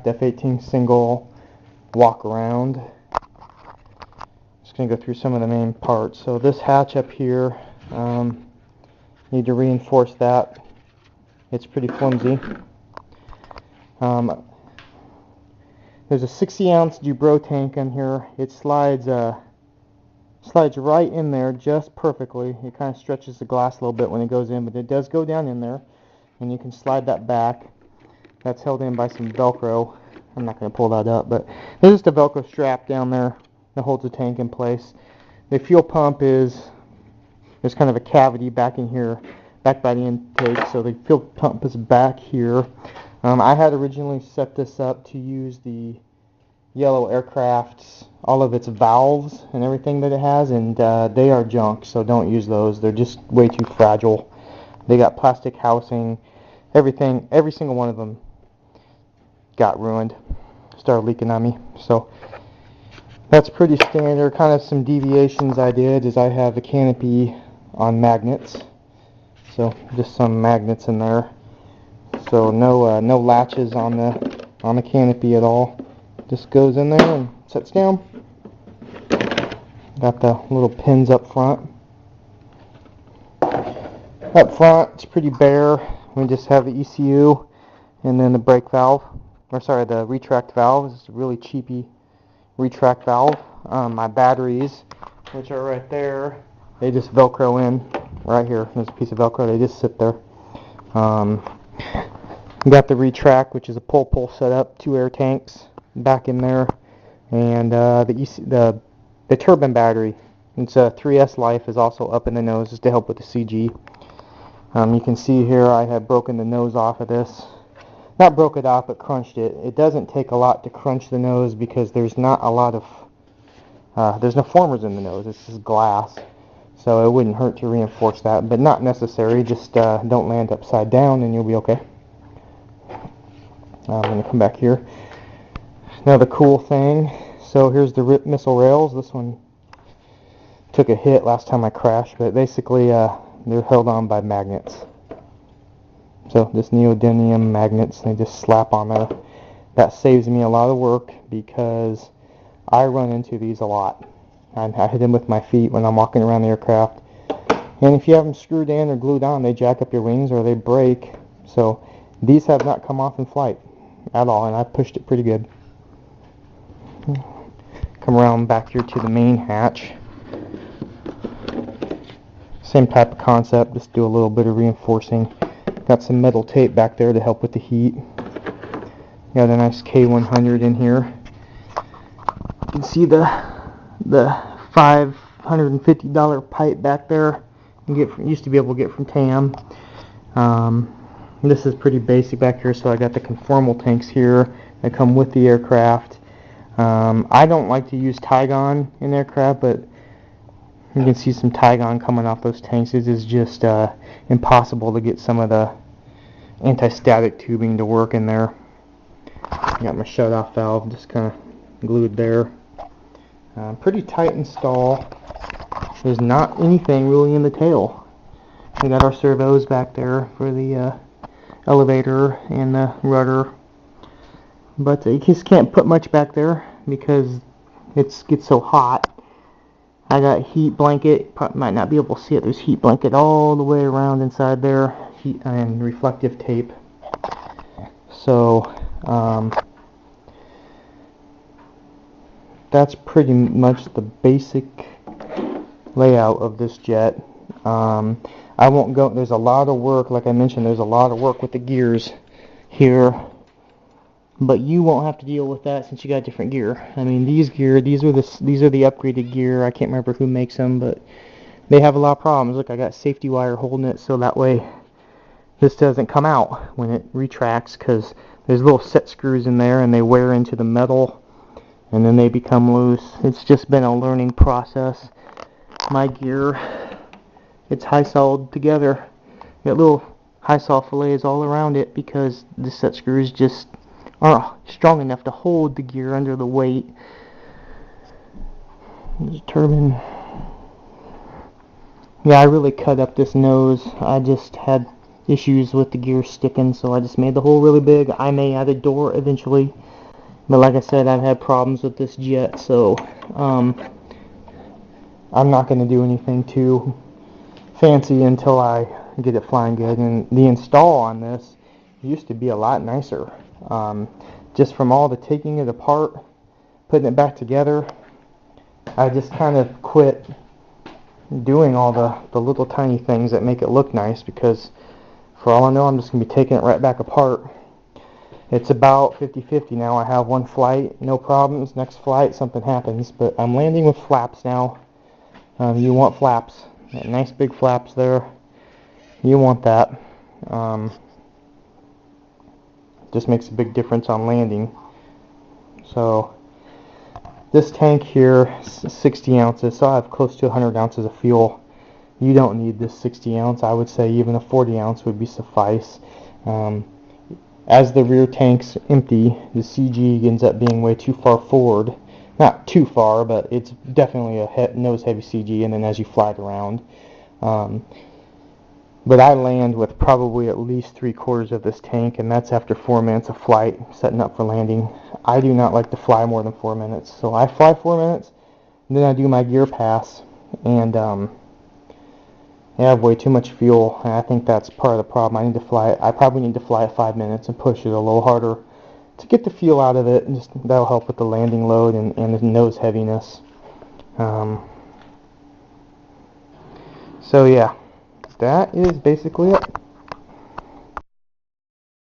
f-18 single walk around. Just going to go through some of the main parts. So this hatch up here, need to reinforce that. It's pretty flimsy. There's a 60-ounce Dubrow tank in here. It slides right in there just perfectly. It kind of stretches the glass a little bit when it goes in, but it does go down in there, and you can slide that back. That's held in by some Velcro. I'm not going to pull that up, but there's just a Velcro strap down there that holds the tank in place. The fuel pump there's kind of a cavity back in here, back by the intake, so the fuel pump is back here. I had originally set this up to use the Yellow Aircraft's, all of its valves and everything that it has, and they are junk, so don't use those. They're just way too fragile. They got plastic housing, everything, every single one of them got ruined, started leaking on me. So that's pretty standard. Kind of some deviations I did is I have the canopy on magnets, so just some magnets in there. So no latches on the canopy at all. Just goes in there and sets down. Got the little pins up front. Up front, it's pretty bare. We just have the ECU and then the brake valve, or sorry, the retract valve. It's a really cheapy retract valve. My batteries, which are right there, they just Velcro in right here. There's a piece of Velcro. They just sit there. Got the retract, which is a pull setup, 2 air tanks back in there, and the turbine battery. It's a 3S Life is also up in the nose just to help with the CG. You can see here I have broken the nose off of this. Not broke it off, but crunched it. It doesn't take a lot to crunch the nose because there's not a lot of there's no formers in the nose. It's just glass, so it wouldn't hurt to reinforce that, but not necessary. Just don't land upside down and you'll be okay. I'm going to come back here. Now the cool thing, so here's the RIP missile rails. This one took a hit last time I crashed, but basically they're held on by magnets. So just neodymium magnets, they just slap on there. That saves me a lot of work because I run into these a lot. I hit them with my feet when I'm walking around the aircraft. And if you have them screwed in or glued on, they jack up your wings or they break. So these have not come off in flight at all, and I pushed it pretty good. Come around back here to the main hatch. Same type of concept, just do a little bit of reinforcing. Got some metal tape back there to help with the heat. Got a nice K100 in here. You can see the $550 pipe back there. Used to be able to get from TAM. This is pretty basic back here, so I got the conformal tanks here that come with the aircraft. I don't like to use Tygon in aircraft, but you can see some Tygon coming off those tanks. It is just impossible to get some of the anti-static tubing to work in there. Got my shut-off valve just kind of glued there. Pretty tight install. There's not anything really in the tail. We got our servos back there for the elevator and the rudder, but you just can't put much back there because it gets so hot. I got heat blanket, probably might not be able to see it, there's heat blanket all the way around inside there, heat and reflective tape. So that's pretty much the basic layout of this jet. I won't go, there's a lot of work, like I mentioned, there's a lot of work with the gears here, but you won't have to deal with that since you got different gear. I mean, these are the upgraded gear. I can't remember who makes them, but they have a lot of problems. Look, I got safety wire holding it so that way this doesn't come out when it retracts, because there's little set screws in there and they wear into the metal and then they become loose. It's just been a learning process. My gear, it's high solid together. Got little high sol fillets all around it because the set screws just aren't strong enough to hold the gear under the weight. There's a turbine. Yeah, I really cut up this nose. I just had issues with the gear sticking, so I just made the hole really big. I may add a door eventually, but like I said, I've had problems with this jet, so I'm not going to do anything too fancy until I get it flying good. And the install on this used to be a lot nicer. Just from all the taking it apart, putting it back together, I just kind of quit doing all the little tiny things that make it look nice, because for all I know, I'm just going to be taking it right back apart. It's about 50-50 now. I have one flight, no problems. Next flight, something happens. But I'm landing with flaps now. You want flaps. Nice big flaps there. You want that. Just makes a big difference on landing. So this tank here is 60 ounces, so I have close to 100 ounces of fuel. You don't need this 60 ounce. I would say even a 40 ounce would be suffice. As the rear tank's empty, the CG ends up being way too far forward. Not too far, but it's definitely a nose heavy CG, and then as you fly it around. But I land with probably at least 3/4 of this tank, and that's after 4 minutes of flight, setting up for landing. I do not like to fly more than 4 minutes, so I fly 4 minutes, and then I do my gear pass, and I have way too much fuel, and I think that's part of the problem. I probably need to fly at 5 minutes and push it a little harder to get the fuel out of it, and just that'll help with the landing load and the nose heaviness. So yeah, that is basically it.